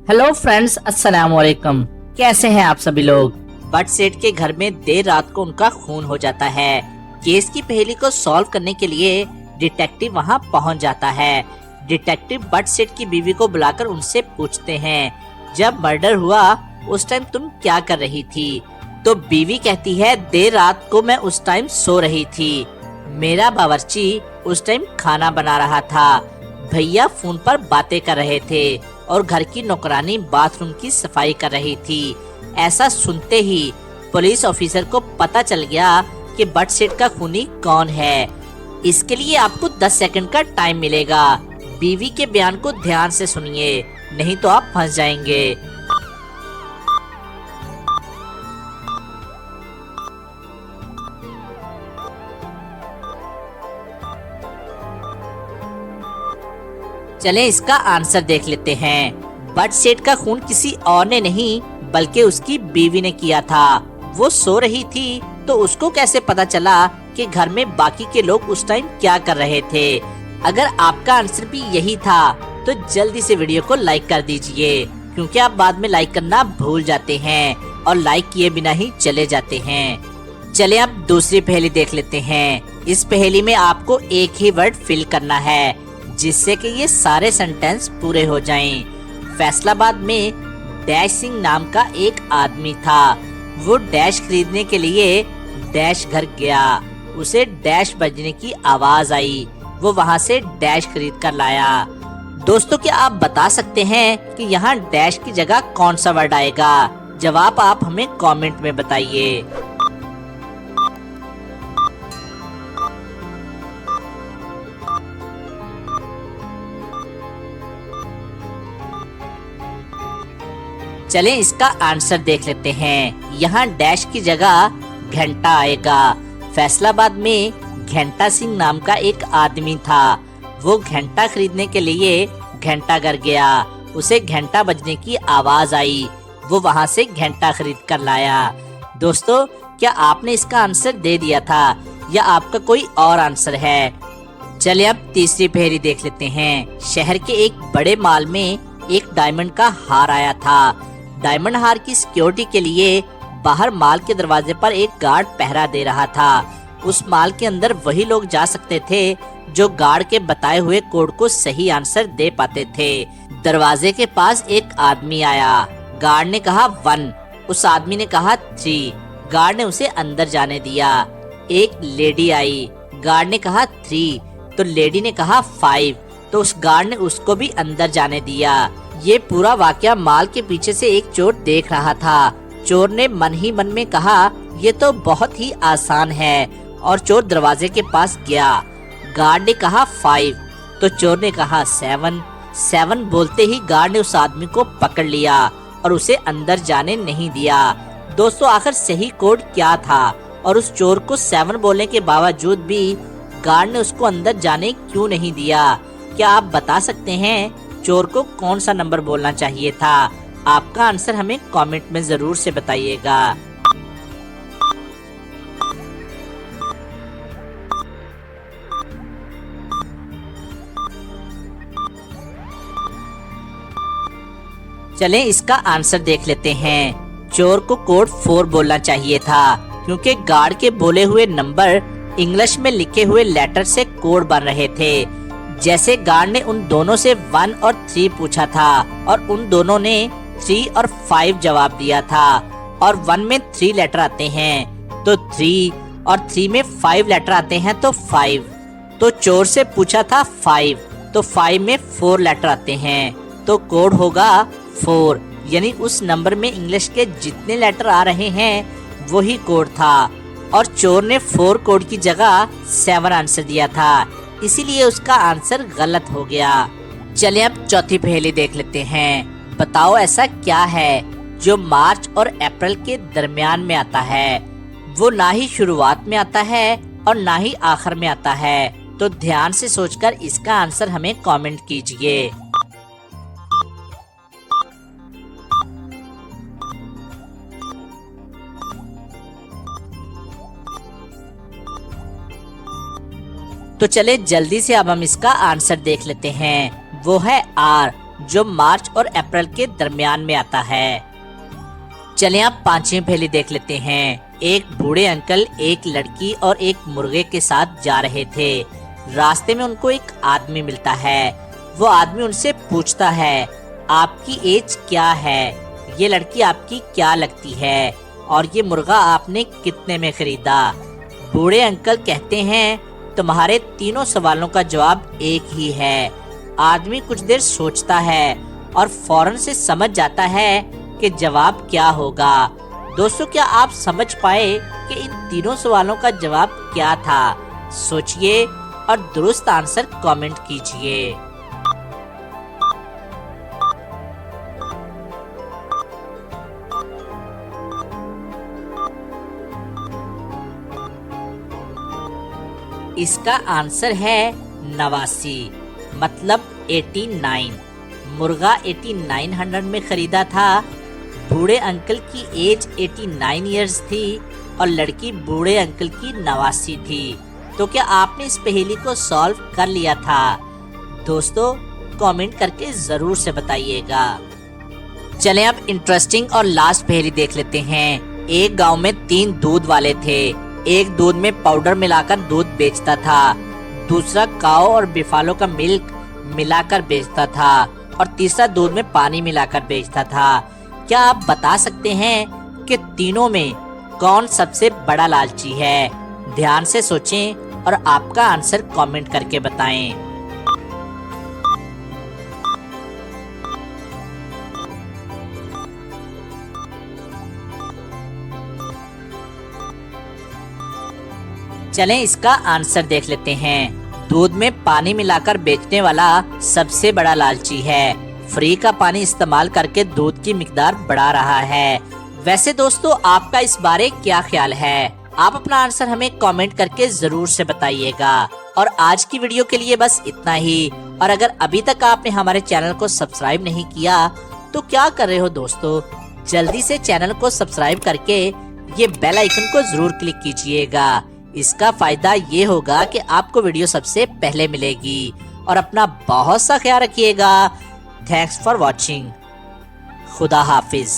Hello friends, अस्सलाम वालेकुम। कैसे हैं आप सभी लोग। बट सेठ के घर में देर रात को उनका खून हो जाता है। केस की पहेली को सॉल्व करने के लिए डिटेक्टिव वहां पहुंच जाता है। डिटेक्टिव बट सेठ की बीवी को बुलाकर उनसे पूछते हैं, जब मर्डर हुआ उस टाइम तुम क्या कर रही थी। तो बीवी कहती है, देर रात को मैं उस टाइम सो रही थी। मेरा बावर्ची उस टाइम खाना बना रहा था। भैया फोन पर बातें कर रहे थे और घर की नौकरानी बाथरूम की सफाई कर रही थी। ऐसा सुनते ही पुलिस ऑफिसर को पता चल गया कि बट सेठ का खूनी कौन है। इसके लिए आपको 10 सेकंड का टाइम मिलेगा। बीवी के बयान को ध्यान से सुनिए, नहीं तो आप फंस जाएंगे। चलें इसका आंसर देख लेते हैं। बट सेठ का खून किसी और ने नहीं बल्कि उसकी बीवी ने किया था। वो सो रही थी तो उसको कैसे पता चला कि घर में बाकी के लोग उस टाइम क्या कर रहे थे। अगर आपका आंसर भी यही था तो जल्दी से वीडियो को लाइक कर दीजिए, क्योंकि आप बाद में लाइक करना भूल जाते हैं और लाइक किए बिना ही चले जाते हैं। चले अब दूसरी पहेली देख लेते हैं। इस पहेली में आपको एक ही वर्ड फिल करना है जिससे कि ये सारे सेंटेंस पूरे हो जाएं। फैसलाबाद में डैश सिंह नाम का एक आदमी था। वो डैश खरीदने के लिए डैश घर गया। उसे डैश बजने की आवाज आई। वो वहां से डैश खरीद कर लाया। दोस्तों, क्या आप बता सकते हैं कि यहाँ डैश की जगह कौन सा वर्ड आएगा? जवाब आप हमें कमेंट में बताइए। चलें इसका आंसर देख लेते हैं। यहाँ डैश की जगह घंटा आएगा। फैसलाबाद में घंटा सिंह नाम का एक आदमी था। वो घंटा खरीदने के लिए घंटा घर गया। उसे घंटा बजने की आवाज आई। वो वहां से घंटा खरीद कर लाया। दोस्तों, क्या आपने इसका आंसर दे दिया था या आपका कोई और आंसर है? चलिए अब तीसरी पहेली देख लेते हैं। शहर के एक बड़े मॉल में एक डायमंड का हार आया था। डायमंड हार की सिक्योरिटी के लिए बाहर मॉल के दरवाजे पर एक गार्ड पहरा दे रहा था। उस मॉल के अंदर वही लोग जा सकते थे जो गार्ड के बताए हुए कोड को सही आंसर दे पाते थे। दरवाजे के पास एक आदमी आया। गार्ड ने कहा 1, उस आदमी ने कहा 3। गार्ड ने उसे अंदर जाने दिया। एक लेडी आई। गार्ड ने कहा 3, तो लेडी ने कहा 5, तो उस गार्ड ने उसको भी अंदर जाने दिया। ये पूरा वाकया मॉल के पीछे से एक चोर देख रहा था। चोर ने मन ही मन में कहा, ये तो बहुत ही आसान है, और चोर दरवाजे के पास गया। गार्ड ने कहा 5, तो चोर ने कहा 7 बोलते ही गार्ड ने उस आदमी को पकड़ लिया और उसे अंदर जाने नहीं दिया। दोस्तों, आखिर सही कोड क्या था और उस चोर को 7 बोलने के बावजूद भी गार्ड ने उसको अंदर जाने क्यों नहीं दिया? क्या आप बता सकते हैं चोर को कौन सा नंबर बोलना चाहिए था? आपका आंसर हमें कमेंट में जरूर से बताइएगा। चलें इसका आंसर देख लेते हैं। चोर को कोड 4 बोलना चाहिए था, क्योंकि गार्ड के बोले हुए नंबर इंग्लिश में लिखे हुए लेटर से कोड बन रहे थे। जैसे गार्ड ने उन दोनों से 1 और 3 पूछा था और उन दोनों ने 3 और 5 जवाब दिया था, और 1 में 3 लेटर आते हैं तो 3, और 3 में 5 लेटर आते हैं तो 5। तो चोर से पूछा था 5, तो 5 में 4 लेटर आते हैं, तो कोड होगा 4। यानी उस नंबर में इंग्लिश के जितने लेटर आ रहे हैं वही कोड था, और चोर ने 4 कोड की जगह 7 आंसर दिया था, इसीलिए उसका आंसर गलत हो गया। चले अब चौथी पहेली देख लेते हैं। बताओ ऐसा क्या है जो मार्च और अप्रैल के दरमियान में आता है? वो ना ही शुरुआत में आता है और ना ही आखिर में आता है। तो ध्यान से सोचकर इसका आंसर हमें कमेंट कीजिए। तो चले जल्दी से अब हम इसका आंसर देख लेते हैं। वो है आर। जो मार्च और अप्रैल के दरमियान में आता है। चलें आप पांचवी पहेली देख लेते हैं। एक बूढ़े अंकल एक लड़की और एक मुर्गे के साथ जा रहे थे। रास्ते में उनको एक आदमी मिलता है। वो आदमी उनसे पूछता है, आपकी एज क्या है? ये लड़की आपकी क्या लगती है? और ये मुर्गा आपने कितने में खरीदा? बूढ़े अंकल कहते हैं, तुम्हारे तीनों सवालों का जवाब एक ही है। आदमी कुछ देर सोचता है और फौरन से समझ जाता है कि जवाब क्या होगा। दोस्तों, क्या आप समझ पाए कि इन तीनों सवालों का जवाब क्या था? सोचिए और दुरुस्त आंसर कमेंट कीजिए। इसका आंसर है 89, मतलब 89। मुर्गा 8900 में खरीदा था। बूढ़े अंकल की एज 89 इयर्स थी और लड़की बूढ़े अंकल की 89 थी। तो क्या आपने इस पहेली को सॉल्व कर लिया था? दोस्तों, कमेंट करके जरूर से बताइएगा। चलें अब इंटरेस्टिंग और लास्ट पहेली देख लेते हैं। एक गांव में 3 दूध वाले थे। एक दूध में पाउडर मिलाकर दूध बेचता था, दूसरा काऊ और बिफालो का मिल्क मिलाकर बेचता था और तीसरा दूध में पानी मिलाकर बेचता था। क्या आप बता सकते हैं कि तीनों में कौन सबसे बड़ा लालची है? ध्यान से सोचें और आपका आंसर कमेंट करके बताएं। चलें इसका आंसर देख लेते हैं। दूध में पानी मिलाकर बेचने वाला सबसे बड़ा लालची है। फ्री का पानी इस्तेमाल करके दूध की मिकदार बढ़ा रहा है। वैसे दोस्तों, आपका इस बारे क्या ख्याल है? आप अपना आंसर हमें कमेंट करके जरूर से बताइएगा। और आज की वीडियो के लिए बस इतना ही। और अगर अभी तक आपने हमारे चैनल को सब्सक्राइब नहीं किया तो क्या कर रहे हो दोस्तों? जल्दी से चैनल को सब्सक्राइब करके ये बेल आइकन को जरूर क्लिक कीजिएगा। इसका फायदा ये होगा कि आपको वीडियो सबसे पहले मिलेगी। और अपना बहुत सा ख्याल रखिएगा। Thanks for watching. खुदा हाफिज।